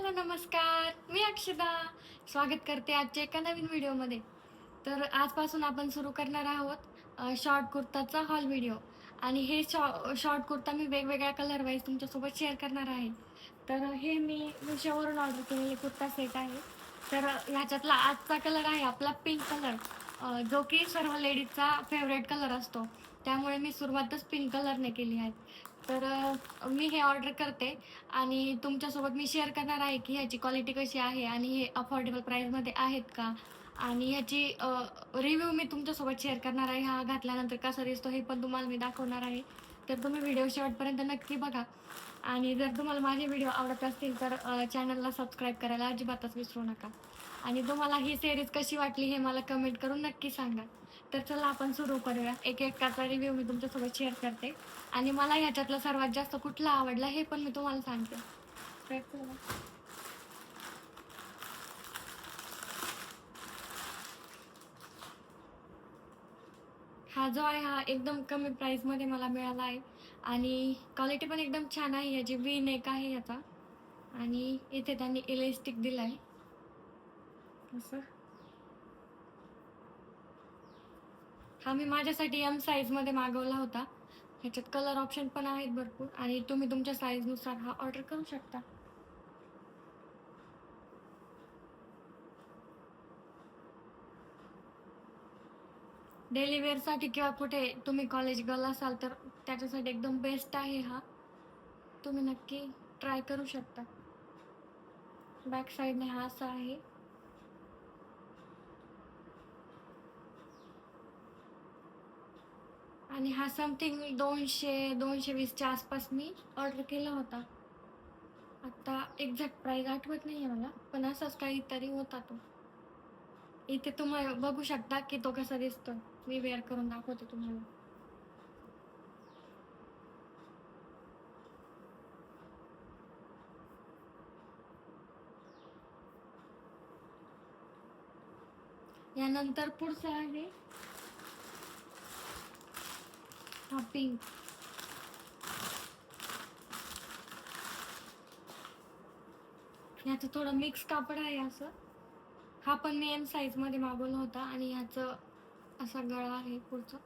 Hello नमस्कार, मी अक्षदा. स्वागत करते आजच्या एका नवीन व्हिडिओमध्ये. तर आजपासून आपण सुरू करणार आहोत शॉर्ट कुर्ताचा हॉल व्हिडिओ. आणि हे शॉर्ट कुर्ता मी वेगवेगळ्या कलर वाईज तुमच्यासोबत शेअर करणार आहे. तर हे मी मिशोवरून ऑर्डर केलेले कुर्ता सेट आहे. तर ह्याच्यातला आजचा कलर आहे आपला पिंक कलर, जो की सर्व लेडीजचा फेवरेट कलर असतो. त्यामुळे मी सुरुवातच पिंक कलरने केली आहे. तर मी हे ऑर्डर करते आणि तुमच्यासोबत मी शेअर करणार आहे की ह्याची क्वालिटी कशी आहे आणि हे अफोर्डेबल प्राईसमध्ये आहेत का, आणि ह्याची रिव्ह्यू मी तुमच्यासोबत शेअर करणार आहे. हा घातल्यानंतर कसा दिसतो हे पण तुम्हाला मी दाखवणार आहे. तर तुम्ही व्हिडिओ शेवटपर्यंत नक्की बघा. आणि जर तुम्हाला माझे व्हिडिओ आवडत असतील तर चॅनलला सबस्क्राईब करायला अजिबातच विसरू नका. आणि तुम्हाला ही सिरीज कशी वाटली हे मला कमेंट करून नक्की सांगा. तर चला आपण सुरू करूया. एक एकाचा रिव्ह्यू मी तुमच्यासोबत शेअर करते आणि मला ह्याच्यातला सर्वात जास्त कुठला आवडला हे पण मी तुम्हाला सांगते. तर चला. हा जो आहे हा एकदम कमी प्राईसमध्ये मला मिळाला आहे आणि क्वालिटी पण एकदम छान आहे. ह्याची व्ही नेक आहे ह्याचा आणि इथे त्यांनी इलेस्टिक दिला आहे असं. हा मी माझ्यासाठी एम साईजमध्ये मागवला होता. ह्याच्यात कलर ऑप्शन पण आहेत भरपूर आणि तुम्ही तुमच्या साईजनुसार हा ऑर्डर करू शकता. डेली वेअरसाठी किंवा कुठे तुम्ही कॉलेज गर्ल असाल तर त्याच्यासाठी एकदम बेस्ट आहे हा. तुम्ही नक्की ट्राय करू शकता. बॅक साईडने हा असा आहे. आणि हा समथिंग 200-220च्या आसपास मी ऑर्डर केला होता. आता एक्झॅक्ट प्राईस आठवत नाही आहे मला, पण असाच काहीतरी होता तो. इथे तुम्ही बघू शकता की तो कसा दिसतो. मी वेअर करून दाखवते तुम्हाला. यानंतर पुढचा आहे हा पिंक. ह्याचं थोडं मिक्स कापड आहे असं. हा पण मी एम साईजमध्ये मागवला होता आणि ह्याचं असा गळा आहे पुढचा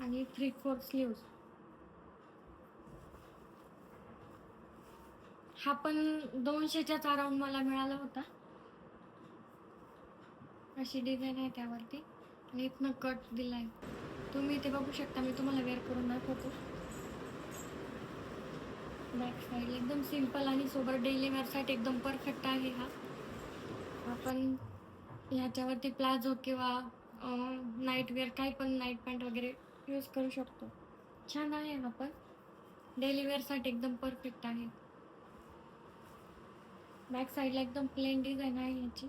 आणि 3/4 स्लीव्ज. हा पण 200च्याच अराउंड मला मिळाला होता. अशी डिझाईन आहे त्यावरती आणि इथनं कट दिलाय. तुम्ही इथे बघू शकता, मी तुम्हाला वेअर करून दाखवतो. बॅक साईड एकदम सिंपल आणि सोबत डेली वेअरसाठी एकदम परफेक्ट आहे हा. आपण ह्याच्यावरती प्लाझो किंवा नाईट वेअर काही पण नाईट पॅन्ट वगैरे यूज करू शकतो. छान आहे हा पण डेली वेअरसाठी एकदम परफेक्ट आहे. बॅक साईडला एकदम प्लेन डिझाईन आहे ह्याची.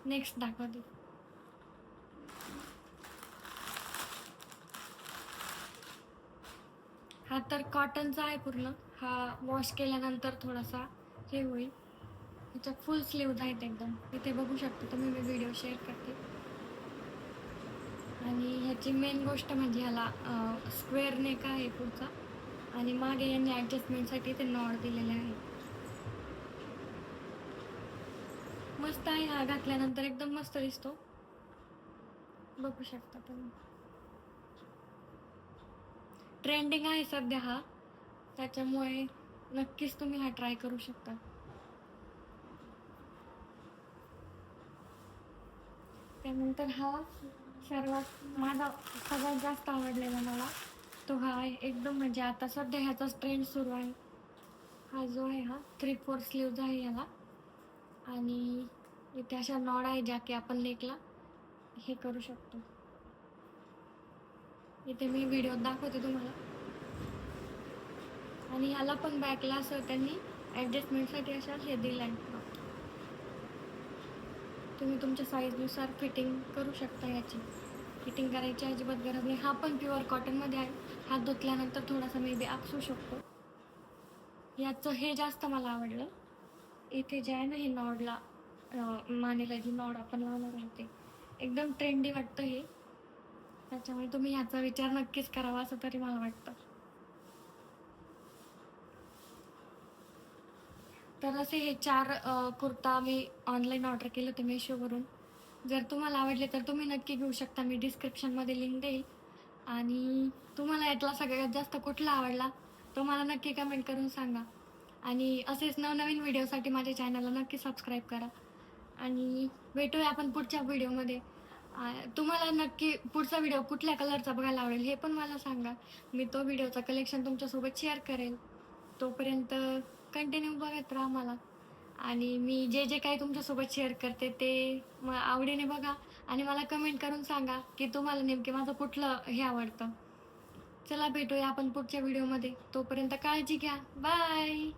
नेक्स्ट दाखवते. हा तर कॉटनचा आहे पूर्ण. हा वॉश केल्यानंतर थोडासा हे होईल. ह्याच्यात फुल स्लीव्ज आहेत एकदम. इथे बघू शकता तुम्ही, मी व्हिडिओ शेअर करते. आणि ह्याची मेन गोष्ट म्हणजे ह्याला स्क्वेअर नेक आहे पुढचा आणि मागे यांनी ॲडजस्टमेंटसाठी ते नॉड दिलेले आहे. मस्त आहे हा, घातल्यानंतर एकदम मस्त दिसतो. बघू शकता तुम्ही. ट्रेंडिंग आहे सध्या हा, त्याच्यामुळे नक्कीच तुम्ही हा ट्राय करू शकता. त्यानंतर हा सर्वात माझा सगळ्यात जास्त आवडलेला मला तो हा आहे. एकदम म्हणजे आता सध्या ह्याचाच ट्रेंड सुरू आहे. हा जो आहे हा 3/4 स्लीव्ज आहे ह्याला आणि इथे अशा नॉड आहे ज्या की आपण नेकला हे करू शकतो. इथे मी व्हिडिओत दाखवते तुम्हाला. आणि ह्याला पण बॅकला असं त्यांनी ॲडजस्टमेंटसाठी अशा हे दिलं आहे. तुम्ही तुमच्या साईजनुसार फिटिंग करू शकता. याची फिटिंग करायची अजिबात गरज नाही. हा पण प्युअर कॉटनमध्ये आहे. हात धुतल्यानंतर थोडासा मे बी आपसू शकतो. याचं हे जास्त मला आवडलं. इथे जे आहे ना हे नॉडला मानेला जी नॉड आपण लावणार आहे ते एकदम ट्रेंडी वाटतं हे. त्याच्यामुळे तुम्ही ह्याचा विचार नक्कीच करावा असं तरी मला वाटतं. तर असे हे 4 कुर्ता मी ऑनलाईन ऑर्डर केले होते मेशोवरून. जर तुम्हाला आवडले तर तुम्ही नक्की घेऊ शकता. मी डिस्क्रिप्शनमध्ये लिंक देईल. आणि तुम्हाला यातला सगळ्यात जास्त कुठला आवडला तो मला नक्की कमेंट करून सांगा. आणि असेच नवनवीन व्हिडिओसाठी माझ्या चॅनलला नक्की सबस्क्राईब करा. आणि भेटूया आपण पुढच्या व्हिडिओमध्ये. तुम्हाला नक्की पुढचा व्हिडिओ कुठल्या कलरचा बघायला आवडेल हे पण मला सांगा. मी तो व्हिडिओचा कलेक्शन तुमच्यासोबत शेअर करेल. तोपर्यंत कंटिन्यू बघत राहा मला. आणि मी जे जे काही तुमच्यासोबत शेअर करते ते आवडीने बघा आणि मला कमेंट करून सांगा की तुम्हाला नेमके माझं कुठलं हे आवडतं. चला भेटूया आपण पुढच्या व्हिडिओमध्ये. तोपर्यंत काळजी घ्या. बाय.